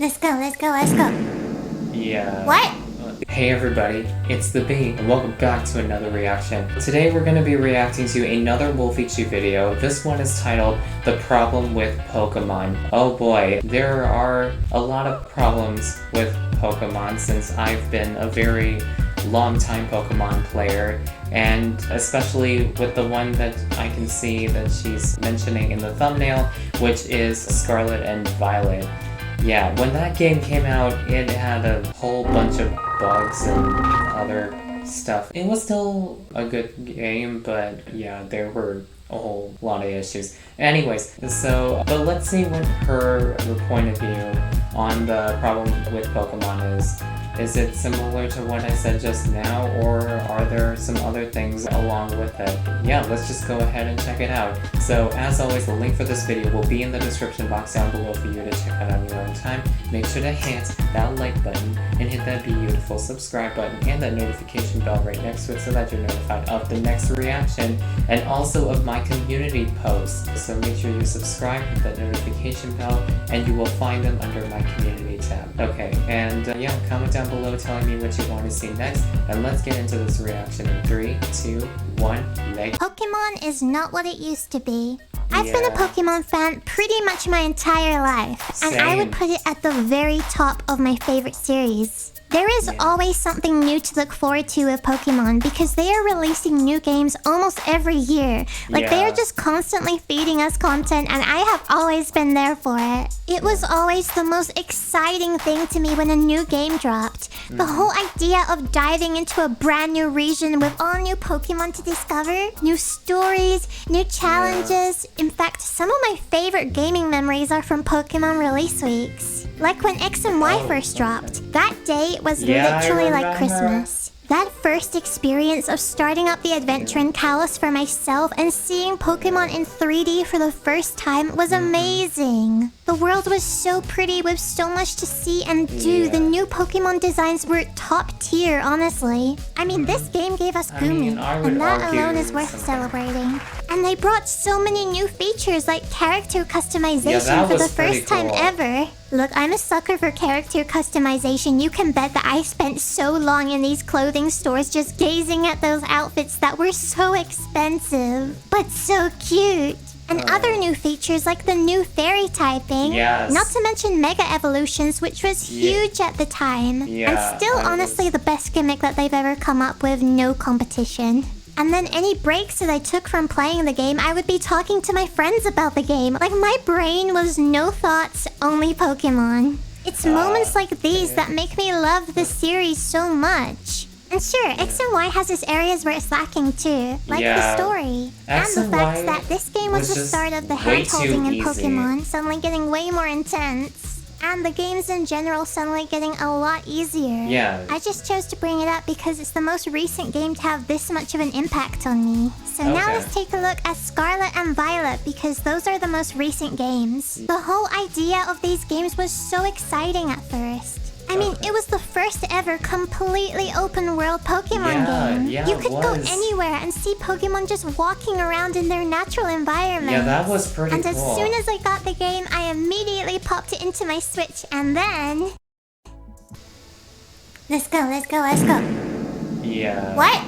Let's go, let's go, let's go. Yeah. What? Hey everybody, it's the Bee, and welcome back to another reaction. Today we're going to be reacting to another Wolfychu video. This one is titled The Problem with Pokemon. Oh boy, there are a lot of problems with Pokemon since I've been a very long-time Pokemon player, and especially with the one that I can see that she's mentioning in the thumbnail, which is Scarlet and Violet. Yeah, when that game came out, it had a whole bunch of bugs and other stuff. It was still a good game, but yeah, there were a whole lot of issues. Anyways, but let's see what her point of view on the problem with Pokemon is. Is it similar to what I said just now, or are there some other things along with it? Yeah, let's just go ahead and check it out. So, as always, the link for this video will be in the description box down below for you to check out on your own time. Make sure to hit that like button and hit that beautiful subscribe button and that notification bell right next to it so that you're notified of the next reaction and also of my community posts. So make sure you subscribe, hit that notification bell, and you will find them under my community tab. Okay, and yeah, comment down below telling me what you want to see next, and let's get into this reaction in 3, 2, 1, like. Pokemon is not what it used to be. I've been a Pokemon fan pretty much my entire life, and I would put it at the very top of my favorite series. There is always something new to look forward to with Pokemon because they are releasing new games almost every year. Like, they are just constantly feeding us content, and I have always been there for it. It was always the most exciting thing to me when a new game dropped. The whole idea of diving into a brand new region with all new Pokemon to discover, new stories, new challenges. In fact, some of my favorite gaming memories are from Pokemon release weeks. Like when X and Y first dropped. That day was literally like Christmas. That first experience of starting up the adventure in Kalos for myself and seeing Pokemon in 3D for the first time was amazing. The world was so pretty with so much to see and do. The new Pokemon designs were top tier, honestly. I mean, this game gave us Gumi, and that alone is worth celebrating. And they brought so many new features like character customization for the first time ever. Look, I'm a sucker for character customization. You can bet that I spent so long in these clothing stores just gazing at those outfits that were so expensive, but so cute. And other new features like the new fairy typing, not to mention Mega Evolutions, which was huge at the time. And still honestly the best gimmick that they've ever come up with, no competition. And then any breaks that I took from playing the game, I would be talking to my friends about the game. Like, my brain was no thoughts, only Pokemon. It's moments like these that make me love this series so much. And sure, X and Y has its areas where it's lacking too, like the story. And the fact that this game was the start of the hand-holding in Pokemon suddenly getting way more intense. And the games in general suddenly getting a lot easier. I just chose to bring it up because it's the most recent game to have this much of an impact on me. So now let's take a look at Scarlet and Violet because those are the most recent games. The whole idea of these games was so exciting at first. I mean, it was the first ever completely open world Pokemon game. You could go anywhere and see Pokemon just walking around in their natural environment. Yeah, that was pretty cool. And as soon as I got the game, I immediately popped it into my Switch and then... Let's go, let's go, let's go. What?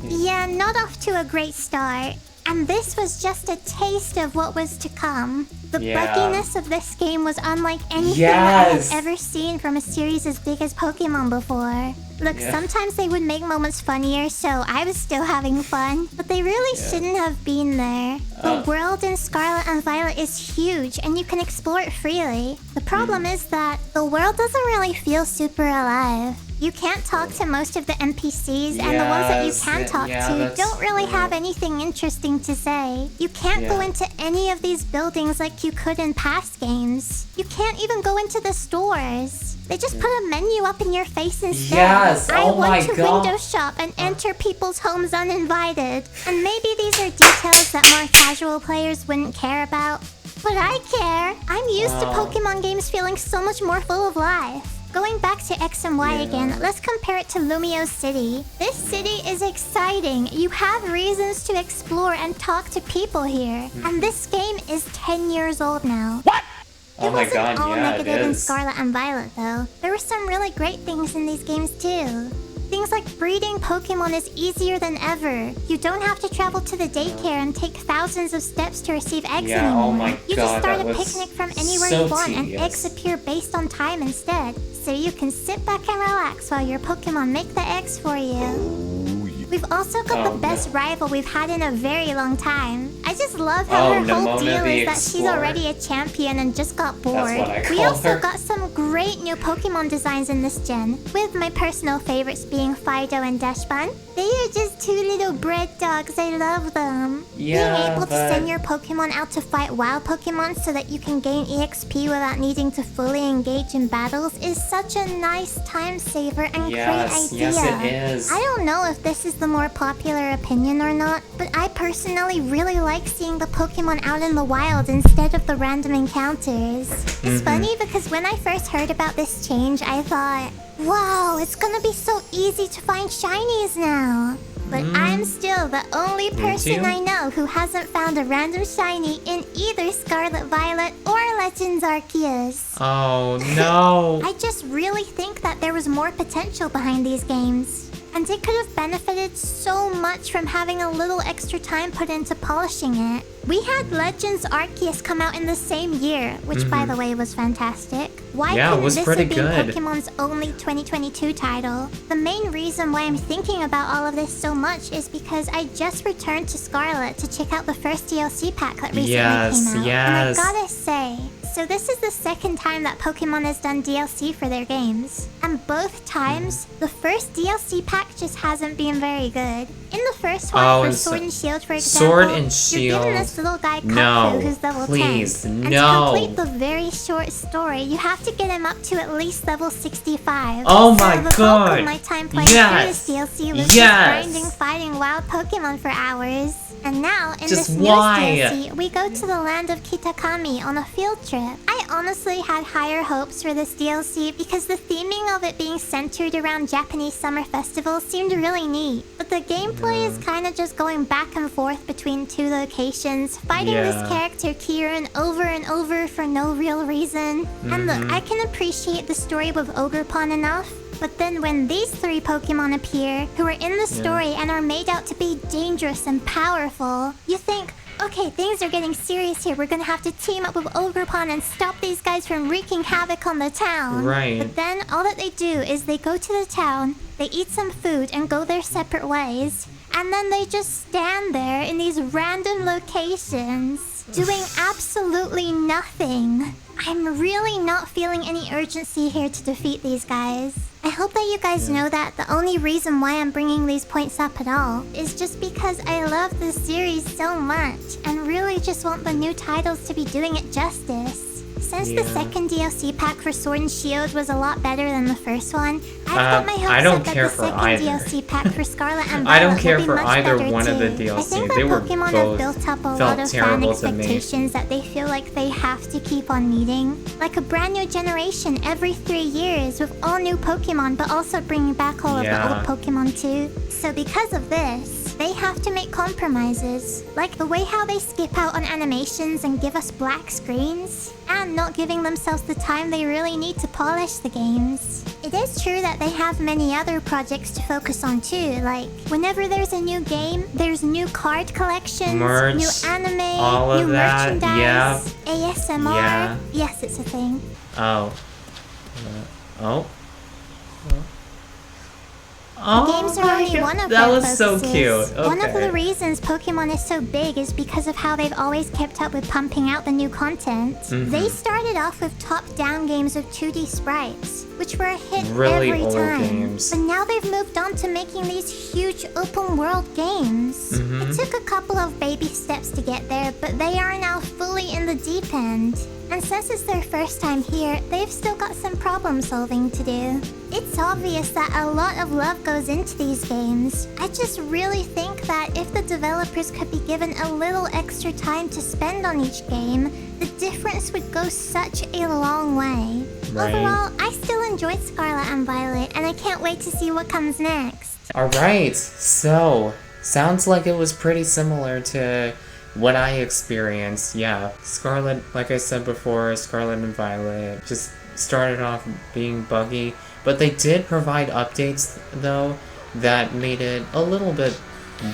Yeah, not off to a great start. And this was just a taste of what was to come. The bugginess of this game was unlike anything that I have ever seen from a series as big as Pokemon before. Look, sometimes they would make moments funnier, so I was still having fun. But they really shouldn't have been there. The world in Scarlet and Violet is huge, and you can explore it freely. The problem is that the world doesn't really feel super alive. You can't talk to most of the NPCs, and the ones that you can talk to don't really have anything interesting to say. You can't go into any of these buildings like you could in past games. You can't even go into the stores. They just put a menu up in your face instead. I want to window shop and enter people's homes uninvited. And maybe these are details that more casual players wouldn't care about. But I care. I'm used to Pokemon games feeling so much more full of life. Going back to X and Y again, let's compare it to Lumio City. This city is exciting. You have reasons to explore and talk to people here. And this game is 10 years old now. What? Oh It my wasn't god, all yeah, it negative in is. Scarlet and Violet, though. There were some really great things in these games, too. Things like breeding Pokemon is easier than ever. You don't have to travel to the daycare and take thousands of steps to receive eggs Yeah, anymore. oh my You just god, start that a was picnic from anywhere so you want and tedious. eggs appear based on time instead. So you can sit back and relax while your Pokemon make the eggs for you. We've also got Oh, the best no. rival we've had in a very long time. I just love how Oh, her whole Nimona deal the is that she's Explorer. already a champion and just got bored. That's what I We call also her. got some great new Pokemon designs in this gen, with my personal favorites being Fido and Deshbun. They are just two little bread dogs. I love them. Yeah, Being able to but- send your Pokemon out to fight wild Pokemon so that you can gain EXP without needing to fully engage in battles is such a nice time saver and great idea. Yes, it is. I don't know if this is the more popular opinion or not, but I personally really like seeing the Pokemon out in the wild instead of the random encounters. It's funny because when I first heard about this change, I thought, wow, it's gonna be so easy to find shinies now. But I'm still the only person too. I know who hasn't found a random shiny in either Scarlet Violet or Legends Arceus. Oh no. I just really think that there was more potential behind these games. And it could have benefited so much from having a little extra time put into polishing it. We had Legends Arceus come out in the same year, which by the way was fantastic. Why Yeah, it couldn't was this pretty have been good. Pokemon's only 2022 title? The main reason why I'm thinking about all of this so much is because I just returned to Scarlet to check out the first DLC pack that recently Yes, came out. yes. And I gotta say, so this is the second time that Pokemon has done DLC for their games. And both times, the first DLC pack just hasn't been very good. In the first one, Oh, for and Sword and Shield, for example, Sword and you're given Shield. this little guy, Kaku, No, who's level please, 10. And no. to complete the very short story, you have to get him up to at least level 65. Oh so my the bulk god. of my time playing Yes. through this DLC was Yes. just grinding, fighting wild Pokemon for hours. And now, in Just this why? newest DLC, we go to the land of Kitakami on a field trip. I honestly had higher hopes for this DLC because the theming of it being centered around Japanese summer festivals seemed really neat. But the gameplay is kind of just going back and forth between two locations, fighting this Yeah. character Kieran over and over for no real reason. And look, I can appreciate the story with Ogerpon enough, but then when these three Pokemon appear, who are in the story and are made out to be dangerous and powerful, you think, okay, things are getting serious here. We're gonna have to team up with Ogerpon and stop these guys from wreaking havoc on the town. Right. But then all that they do is they go to the town, they eat some food and go their separate ways. And then they just stand there in these random locations, doing absolutely nothing. I'm really not feeling any urgency here to defeat these guys. I hope that you guys know that the only reason why I'm bringing these points up at all is just because I love this series so much and really just want the new titles to be doing it justice. Since the Yeah. second DLC pack for Sword and Shield was a lot better than the first one, I've got my hopes I don't up that care the for second either. DLC pack for Scarlet and I Violet don't care will be for much either better one of the too. I DLC. think that They were Pokemon both have built up a felt lot of fan terrible to me. expectations that they feel like they have to keep on meeting. Like a brand new generation every 3 years with all new Pokemon, but also bringing back all of the Yeah. old Pokemon too. So because of this, they have to make compromises. Like the way how they skip out on animations and give us black screens, and not giving themselves the time they really need to polish the games. It is true that they have many other projects to focus on too, like whenever there's a new game, there's new card collections, Merch, new anime, all of new that, merchandise, yeah. ASMR. Yeah. Yes, it's a thing. Oh. Oh. Games are only one of that their was so focuses. cute. One of Okay. the reasons Pokemon is so big is because of how they've always kept up with pumping out the new content. They started off with top-down games with 2D sprites, which were a hit Really every old time. games. But now they've moved on to making these huge open-world games. It took a couple of baby steps to get there, but they are now fully in the deep end. And since it's their first time here, they've still got some problem solving to do. It's obvious that a lot of love goes into these games. I just really think that if the developers could be given a little extra time to spend on each game, the difference would go such a long way. Right. Overall, I still enjoyed Scarlet and Violet, and I can't wait to see what comes next. Alright, so sounds like it was pretty similar to what I experienced, yeah. Scarlet, like I said before, Scarlet and Violet just started off being buggy, but they did provide updates, though, that made it a little bit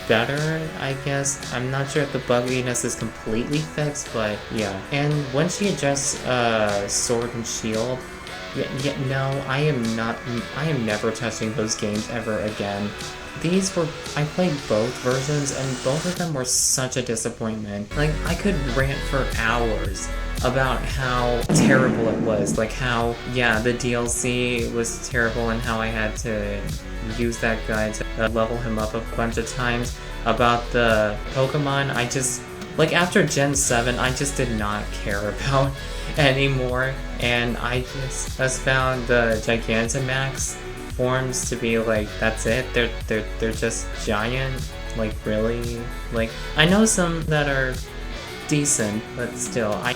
better, I guess. I'm not sure if the bugginess is completely fixed, but yeah. And when she addressed Sword and Shield, no, I am never touching those games ever again. I played both versions, and both of them were such a disappointment. Like, I could rant for hours about how terrible it was. Like how, yeah, the DLC was terrible and how I had to use that guide to level him up a bunch of times. About the Pokemon, like after Gen 7, I just did not care about anymore. And I just found the Gigantamax forms to be like, that's it, they're just giant, like really, like I know some that are decent, but still, I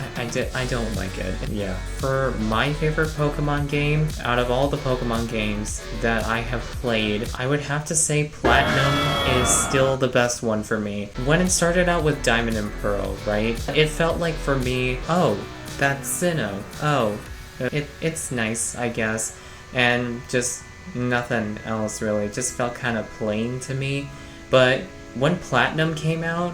don't like it. Yeah. For my favorite Pokemon game, out of all the Pokemon games that I have played, I would have to say Platinum is still the best one for me. When it started out with Diamond and Pearl, right? It felt like for me, oh, that's Sinnoh. Oh, it's nice, I guess. And just nothing else really. It just felt kind of plain to me. But when Platinum came out,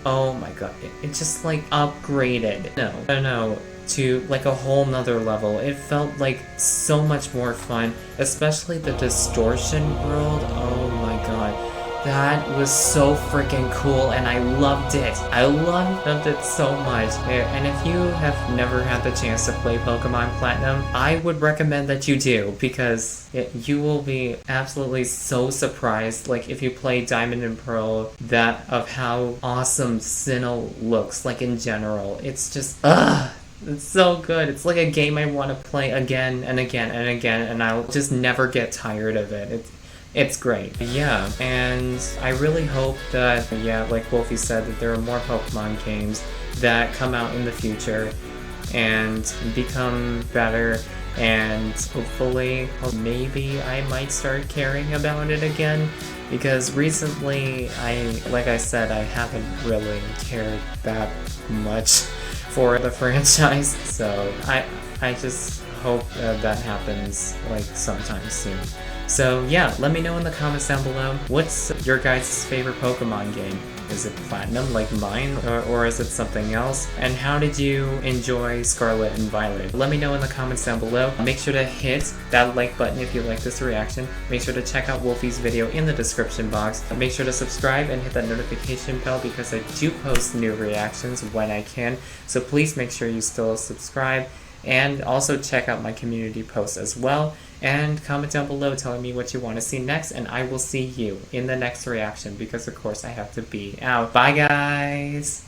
oh my god, it just like upgraded. No, to like a whole nother level. It felt like so much more fun, especially the distortion world. Oh my god. That was so freaking cool, and I loved it. I loved it so much. And if you have never had the chance to play Pokemon Platinum, I would recommend that you do, because you will be absolutely so surprised, like if you play Diamond and Pearl, of how awesome Sinnoh looks, like in general. It's just, it's so good. It's like a game I want to play again and again and again, and I'll just never get tired of it. It's great. Yeah, and I really hope that, yeah, like Wolfie said, that there are more Pokemon games that come out in the future and become better, and hopefully, maybe I might start caring about it again, because recently, like I said, I haven't really cared that much for the franchise, so I just hope that happens like sometime soon. So yeah, let me know in the comments down below, what's your guys' favorite Pokemon game? Is it Platinum like mine, or is it something else? And how did you enjoy Scarlet and Violet? Let me know in the comments down below. Make sure to hit that like button if you like this reaction. Make sure to check out Wolfie's video in the description box. Make sure to subscribe and hit that notification bell, because I do post new reactions when I can. So please make sure you still subscribe. And also check out my community posts as well. And comment down below telling me what you want to see next. And I will see you in the next reaction, because of course I have to be out. Bye guys!